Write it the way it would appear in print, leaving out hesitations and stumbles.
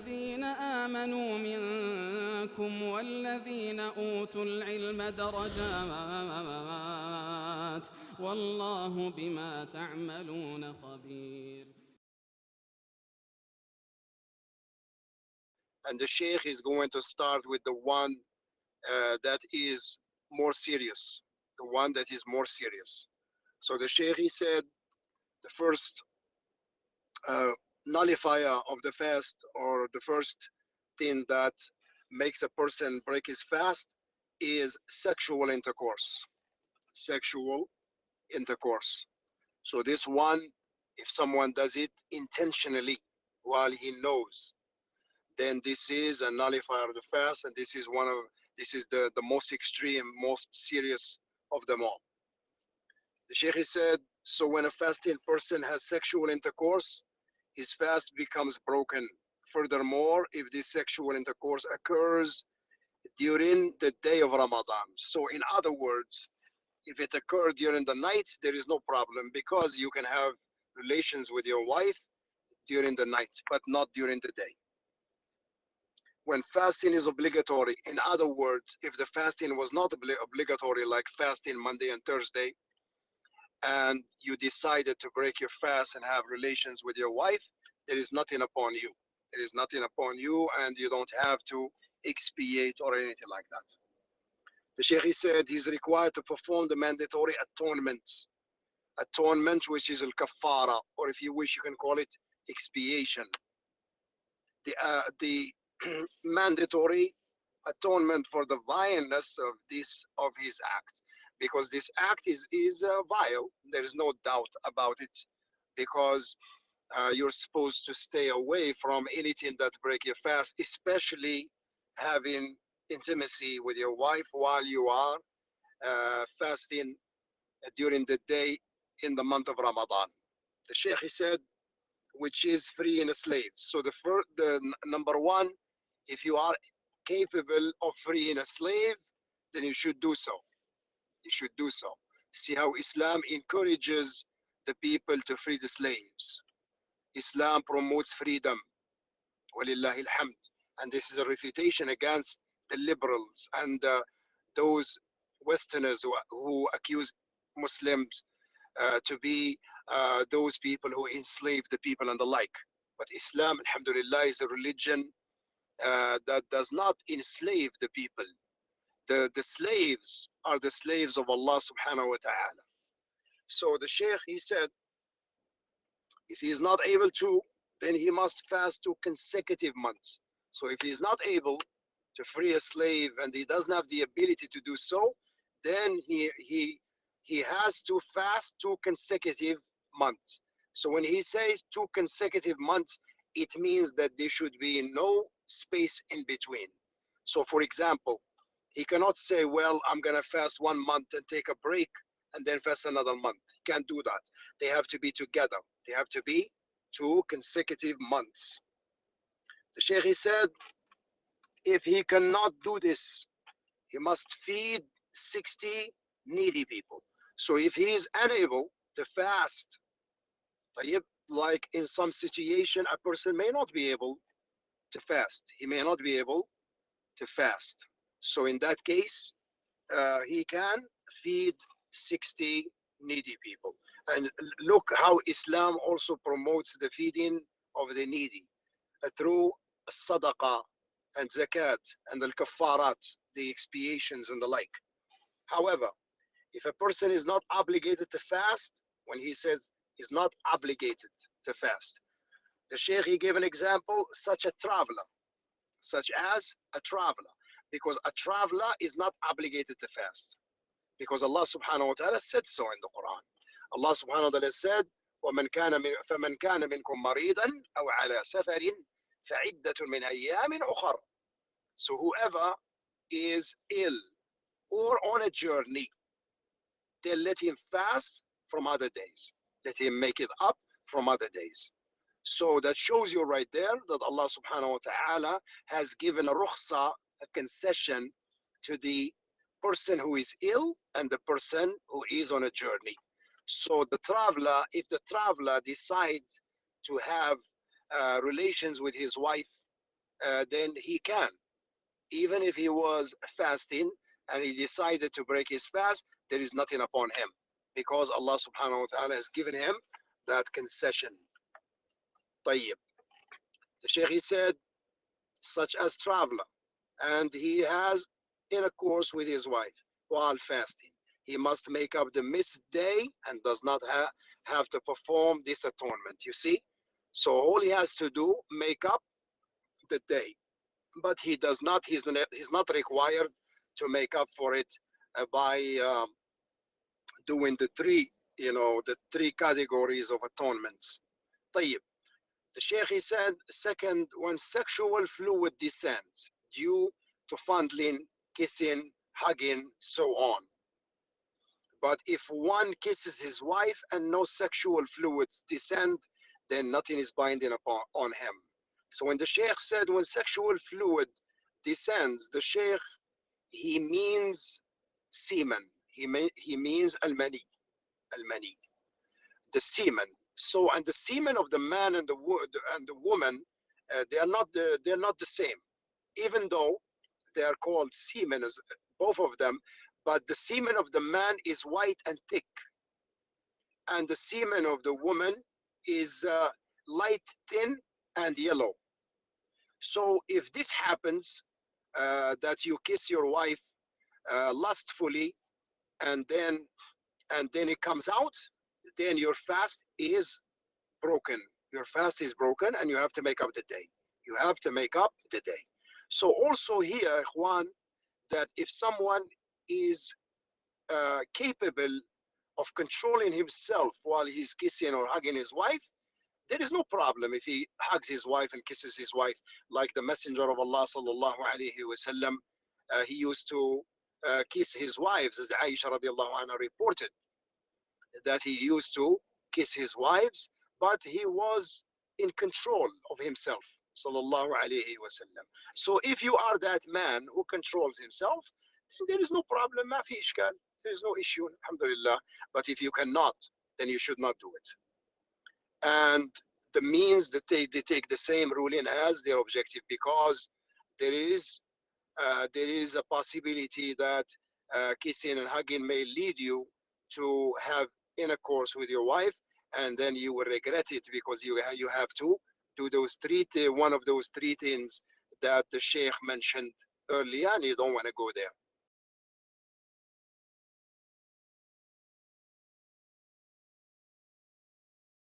الذين آمنوا منكم والذين أوتوا العلم درجات والله بما تعملون خبير. And the Shaykh is going to start with the one that is more serious, the one that is more serious. So the Shaykh, he said, the first nullifier of the fast, or the first thing that makes a person break his fast, is sexual intercourse. Sexual intercourse. So this one, if someone does it intentionally while he knows, then this is a nullifier of the fast, and this is the most extreme, most serious of them all. The Shaykh said, so when a fasting person has sexual intercourse, his fast becomes broken. Furthermore, if this sexual intercourse occurs during the day of Ramadan. So in other words, if it occurred during the night, there is no problem, because you can have relations with your wife during the night, but not during the day. When fasting is obligatory, in other words, if the fasting was not obligatory, like fasting Monday and Thursday, and you decided to break your fast and have relations with your wife, there is nothing upon you. There is nothing upon you, and you don't have to expiate or anything like that. The Shaykh said he's required to perform the mandatory atonements. Atonement, which is al-kaffara, or if you wish, you can call it expiation. The mandatory atonement for the vileness of his act, because this act is vile. There is no doubt about it, because you're supposed to stay away from anything that break your fast, especially having intimacy with your wife while you are fasting during the day in the month of Ramadan. The Shaykh said, which is freeing a slave. So the number one, if you are capable of freeing a slave, then you should do so. You should do so. See how Islam encourages the people to free the slaves. Islam promotes freedom. Walillahi alhamd. And this is a refutation against the liberals and those Westerners who accuse Muslims to be those people who enslave the people and the like. But Islam, alhamdulillah, is a religion that does not enslave the people. The slaves are the slaves of Allah subhanahu wa ta'ala. So the Shaykh, he said, if he is not able to, then he must fast 2 consecutive months. So if he is not able to free a slave and he doesn't have the ability to do so, then he has to fast 2 consecutive months. So when he says 2 consecutive months, it means that there should be no space in between. So for example, he cannot say, well, I'm gonna fast 1 month and take a break and then fast another month. He can't do that. They have to be together. They have to be 2 consecutive months. The Shaykh said, if he cannot do this, he must feed 60 needy people. So if he is unable to fast, like in some situation, a person may not be able to fast. He may not be able to fast. So in that case, he can feed 60 needy people. And look how Islam also promotes the feeding of the needy through sadaqah and zakat and al-kaffarat, the expiations and the like. However, if a person is not obligated to fast, when he says he's not obligated to fast, the Shaykh, he gave an example, such as a traveler, because a traveler is not obligated to fast, because Allah subhanahu wa ta'ala said so in the Quran. Allah subhanahu wa ta'ala said, فَمَنْ كَانَ مِنْكُمْ مَرِيضًا أَوْ عَلَى سَفَرٍ فَعِدَّةٌ مِنْ أَيَّامٍ أُخَرَ. So whoever is ill or on a journey, then let him fast from other days. Let him make it up from other days. So that shows you right there that Allah subhanahu wa ta'ala has given a rukhsa, a concession, to the person who is ill and the person who is on a journey. So the traveler, if the traveler decides to have relations with his wife then he can. Even if he was fasting and he decided to break his fast, there is nothing upon him, because Allah subhanahu wa ta'ala has given him that concession. طيب. The Shaykh, he said, such as traveler, and he has intercourse with his wife while fasting, he must make up the missed day and does not have to perform this atonement. You see, so all he has to do, make up the day, but he does not. He's not required to make up for it by doing the three, the three categories of atonements. طيب. The Shaykh, he said, second, when sexual fluid descends due to fondling, kissing, hugging, so on. But if one kisses his wife and no sexual fluids descend, then nothing is binding on him. So when the Shaykh said when sexual fluid descends, the Shaykh, he means semen. He means al-mani, the semen. So, and the semen of the man and the woman, they're not the same, even though they are called semen, as both of them. But the semen of the man is white and thick, and the semen of the woman is light, thin, and yellow. So, if this happens, that you kiss your wife lustfully, and then it comes out, then your fast is broken. Your fast is broken, and you have to make up the day. You have to make up the day. So also here, Ikhwan, that if someone is capable of controlling himself while he's kissing or hugging his wife, there is no problem if he hugs his wife and kisses his wife, like the Messenger of Allah sallallahu alaihi wasallam. He used to kiss his wives, as Aisha radiallahu anha reported, that he used to kiss his wives, but he was in control of himself, sallallahu alaihi wasallam. So if you are that man who controls himself, there is no problem, ma fi ishkal, there is no issue, alhamdulillah. But if you cannot, then you should not do it. And the means that they take the same ruling as their objective, because there is a possibility that kissing and hugging may lead you to have intercourse with your wife, and then you will regret it, because you have to do those one of those three things that the Shaykh mentioned earlier, and you don't want to go there.